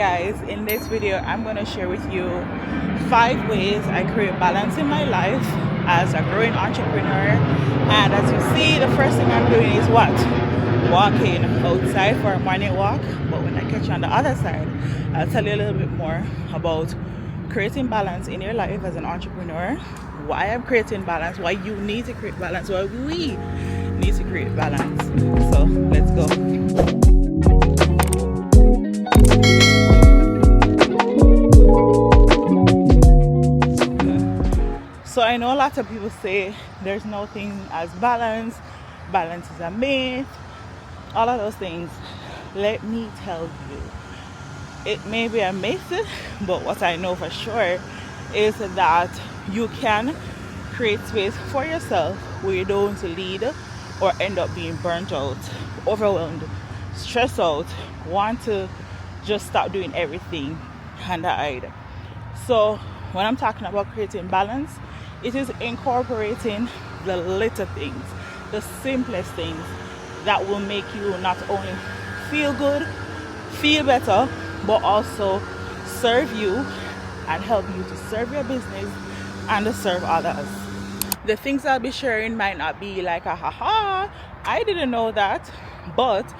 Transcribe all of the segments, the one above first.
Guys, in this video I'm going to share with you 5 ways I create balance in my life as a growing entrepreneur. And as you see, the first thing I'm doing is what? Walking outside for a morning walk. But when I catch you on the other side, I'll tell you a little bit more about creating balance in your life as an entrepreneur, why I'm creating balance, why you need to create balance, why we need to create balance. So let's go. So I know a lot of people say there's no thing as balance is a myth, all of those things. Let me tell you, it may be a myth, but what I know for sure is that you can create space for yourself where you don't lead or end up being burnt out, overwhelmed, stressed out, want to just stop doing everything and hide. So when I'm talking about creating balance, it is incorporating the little things, the simplest things that will make you not only feel good, feel better, but also serve you and help you to serve your business and to serve others. The things I'll be sharing might not be like a haha, I didn't know that, but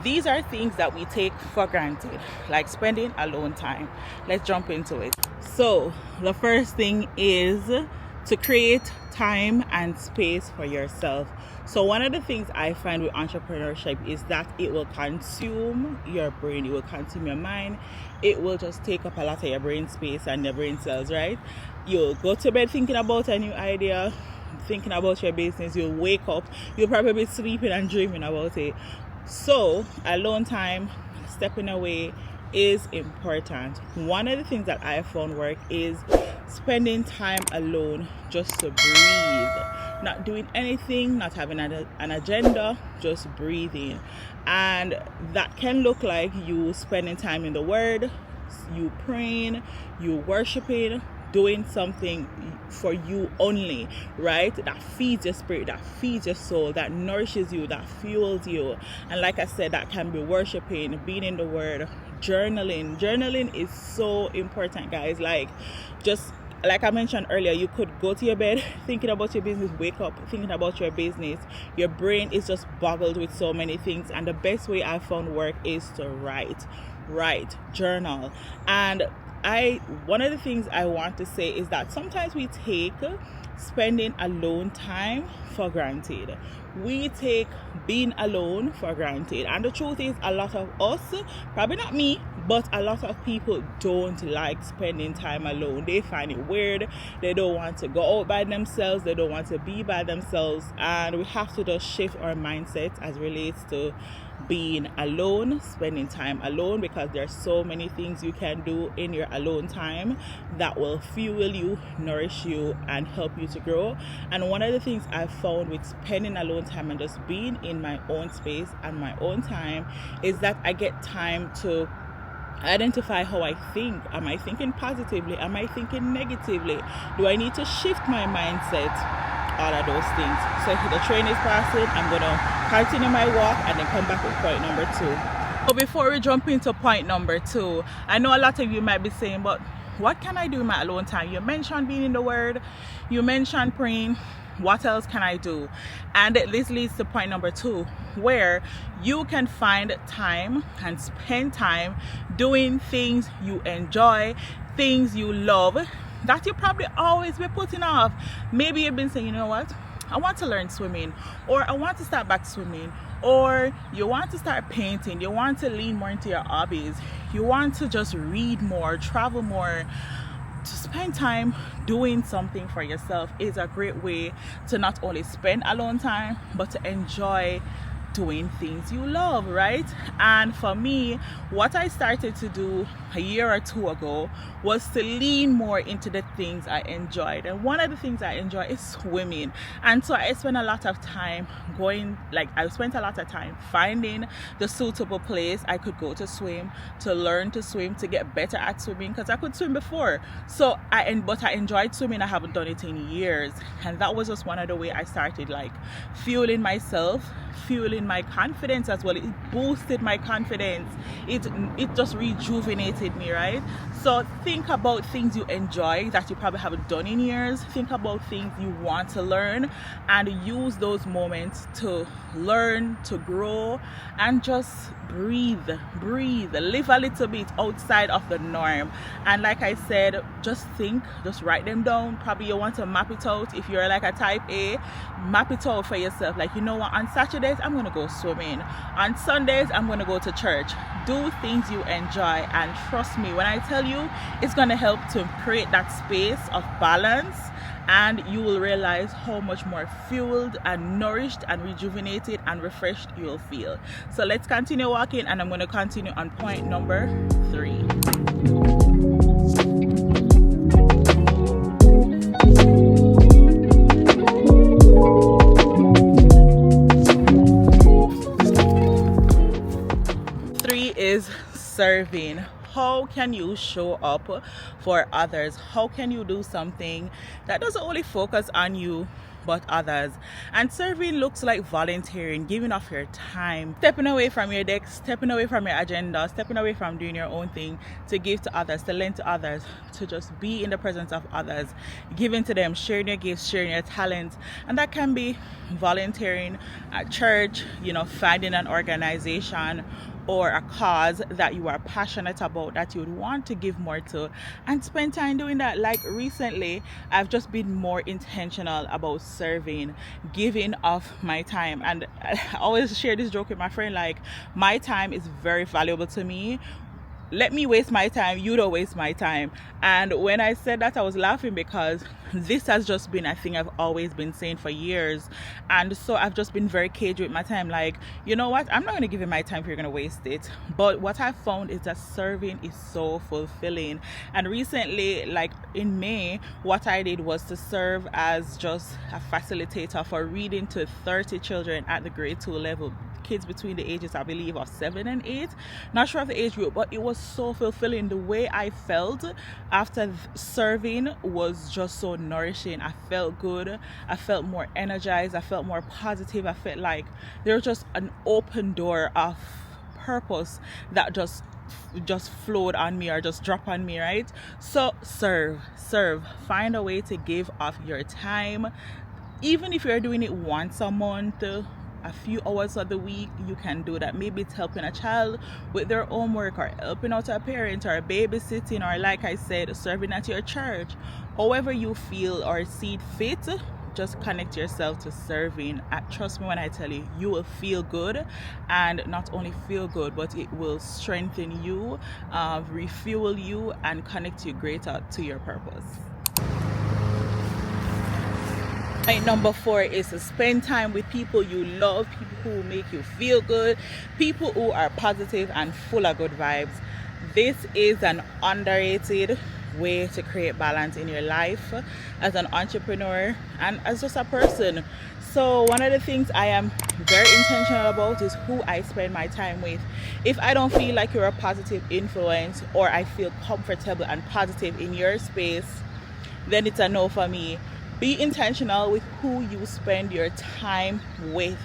these are things that we take for granted, like spending alone time. Let's jump into it. So the first thing is to create time and space for yourself. So one of the things I find with entrepreneurship is that it will consume your brain, it will consume your mind, it will just take up a lot of your brain space and your brain cells, right? You'll go to bed thinking about a new idea, thinking about your business, you'll wake up, you'll probably be sleeping and dreaming about it. So alone time, stepping away is important. One of the things that I found work is spending time alone just to breathe, not doing anything, not having an agenda, just breathing. And that can look like you spending time in the Word, you praying, you worshiping, doing something for you only, right? That feeds your spirit, that feeds your soul, that nourishes you, that fuels you. And like I said, that can be worshiping, being in the Word, journaling is so important, guys. Like, just like I mentioned earlier, you could go to your bed thinking about your business, wake up thinking about your business. Your brain is just boggled with so many things, and the best way I found work is to write, journal. And one of the things I want to say is that sometimes we take spending alone time for granted. We take being alone for granted, and the truth is, a lot of us, probably not me, but a lot of people don't like spending time alone. They find it weird, they don't want to go out by themselves, they don't want to be by themselves. And we have to just shift our mindset as relates to being alone, spending time alone, because there's so many things you can do in your alone time that will fuel you, nourish you, and help you to grow. And one of the things I've found with spending alone time and just being in my own space and my own time is that I get time to identify how I think. Am I thinking positively? Am I thinking negatively? Do I need to shift my mindset? All of those things. So the train is passing, I'm gonna continue my walk and then come back with point number 2. So before we jump into point number 2, I know a lot of you might be saying, but what can I do in my alone time? You mentioned being in the Word, you mentioned praying, what else can I do? And this leads to point number 2, where you can find time and spend time doing things you enjoy, things you love, that you probably always be putting off. Maybe you've been saying, you know what, I want to learn swimming, or I want to start back swimming, or you want to start painting, you want to lean more into your hobbies, you want to just read more, travel more. To spend time doing something for yourself is a great way to not only spend alone time, but to enjoy doing things you love, right? And for me, what I started to do a year or 2 ago was to lean more into the things I enjoyed. And one of the things I enjoy is swimming. And so I spent a lot of time finding the suitable place I could go to swim, to learn to swim, to get better at swimming, because I could swim before. But I enjoyed swimming. I haven't done it in years. And that was just one of the ways I started, like, fueling myself, fueling my confidence as well. It boosted my confidence. It just rejuvenated me, right? So think about things you enjoy that you probably haven't done in years. Think about things you want to learn and use those moments to learn, to grow, and just breathe, live a little bit outside of the norm. And like I said, just think, just write them down. Probably you want to map it out. If you're like a type A, map it out for yourself. Like, you know what, on Saturdays I'm gonna go swimming, on Sundays I'm gonna go to church. Do things you enjoy, and trust me when I tell you, it's gonna help to create that space of balance, and you will realize how much more fueled and nourished and rejuvenated and refreshed you will feel. So let's continue walking, and I'm going to continue on point number 3. Three is serving. How can you show up for others? How can you do something that doesn't only focus on you but others? And serving looks like volunteering, giving off your time, stepping away from your desk, stepping away from your agenda, stepping away from doing your own thing to give to others, to lend to others, to just be in the presence of others, giving to them, sharing your gifts, sharing your talents. And that can be volunteering at church, finding an organization or a cause that you are passionate about, that you would want to give more to, and spend time doing that. Like recently, I've just been more intentional about serving, giving of my time. And I always share this joke with my friend, like, my time is very valuable to me. Let me waste my time, you don't waste my time. And when I said that, I was laughing because this has just been a thing I've always been saying for years. And so I've just been very cagey with my time, like, you know what, I'm not going to give you my time if you're going to waste it. But what I found is that serving is so fulfilling. And recently, like in May, what I did was to serve as just a facilitator for reading to 30 children at the grade 2 level, kids between the ages, I believe, of 7 and 8. Not sure of the age group, but it was so fulfilling. The way I felt after serving was just so nourishing. I felt good. I felt more energized. I felt more positive. I felt like there was just an open door of purpose that just flowed on me, or just dropped on me, right? So serve. Find a way to give of your time. Even if you're doing it once a month, a few hours of the week, you can do that. Maybe it's helping a child with their homework, or helping out a parent, or babysitting, or like I said, serving at your church. However you feel or see fit, just connect yourself to serving. Trust me when I tell you, you will feel good, and not only feel good, but it will strengthen you, refuel you, and connect you greater to your purpose. Point number 4 is to spend time with people you love, people who make you feel good, people who are positive and full of good vibes. This is an underrated way to create balance in your life as an entrepreneur and as just a person. So one of the things I am very intentional about is who I spend my time with. If I don't feel like you're a positive influence, or I feel comfortable and positive in your space, then it's a no for me. Be intentional with who you spend your time with.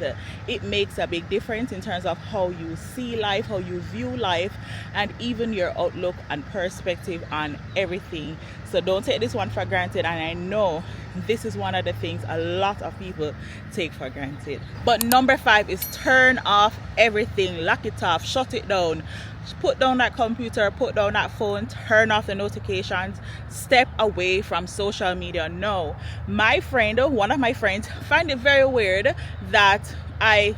It makes a big difference in terms of how you see life, how you view life, and even your outlook and perspective on everything. So don't take this one for granted. And I know this is one of the things a lot of people take for granted. But number 5 is turn off everything. Lock it off, shut it down. Put down that computer, put down that phone, turn off the notifications, step away from social media. No, one of my friends, find it very weird that I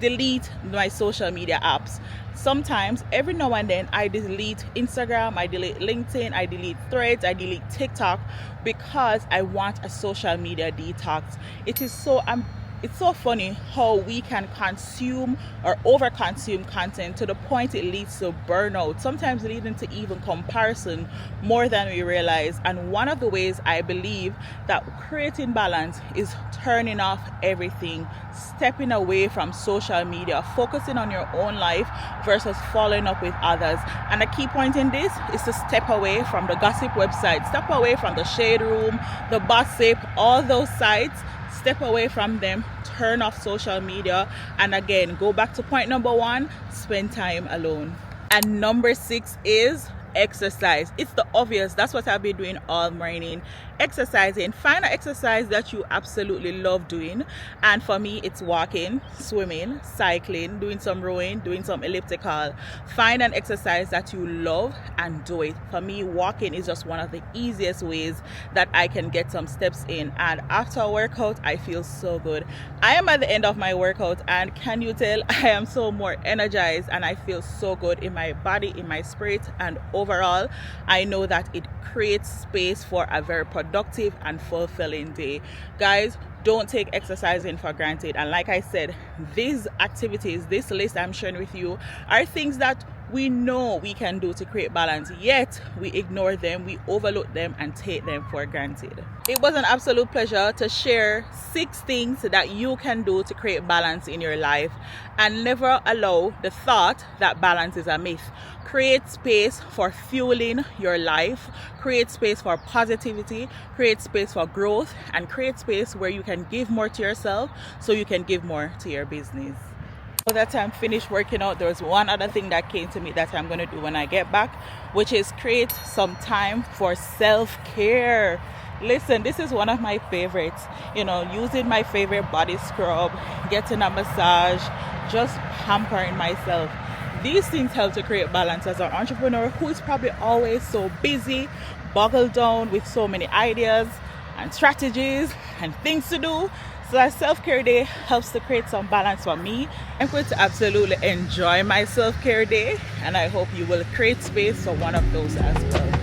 delete my social media apps. Sometimes, every now and then, I delete Instagram, I delete LinkedIn, I delete Threads, I delete TikTok, because I want a social media detox. It's so funny how we can consume or overconsume content to the point it leads to burnout, sometimes leading to even comparison more than we realize. And one of the ways I believe that creating balance is turning off everything, stepping away from social media, focusing on your own life versus following up with others. And a key point in this is to step away from the gossip websites, step away from the shade room, the gossip, all those sites. step away from them, turn off social media, and again, go back to point number 1, spend time alone. And number 6 is exercise. It's the obvious. That's what I've been doing all morning, exercising. Find an exercise that you absolutely love doing, and for me it's walking, swimming, cycling, doing some rowing, doing some elliptical. Find an exercise that you love and do it. For me, walking is just one of the easiest ways that I can get some steps in, and after a workout I feel so good. I am at the end of my workout, and can you tell, I am so more energized and I feel so good in my body, in my spirit, and overall I know that it creates space for a very productive and fulfilling day. Guys, don't take exercising for granted. And like I said, these activities, this list I'm sharing with you, are things that we know we can do to create balance, yet we ignore them, we overlook them, and take them for granted. It was an absolute pleasure to share 6 things that you can do to create balance in your life, and never allow the thought that balance is a myth. Create space for fueling your life, create space for positivity, create space for growth, and create space where you can give more to yourself so you can give more to your business. So that I'm finished working out, there's one other thing that came to me that I'm going to do when I get back, which is create some time for self-care. Listen, this is one of my favorites. Using my favorite body scrub, getting a massage, just pampering myself. These things help to create balance as an entrepreneur who is probably always so busy, boggled down with so many ideas and strategies and things to do. So that self-care day helps to create some balance for me. I'm going to absolutely enjoy my self-care day, and I hope you will create space for one of those as well.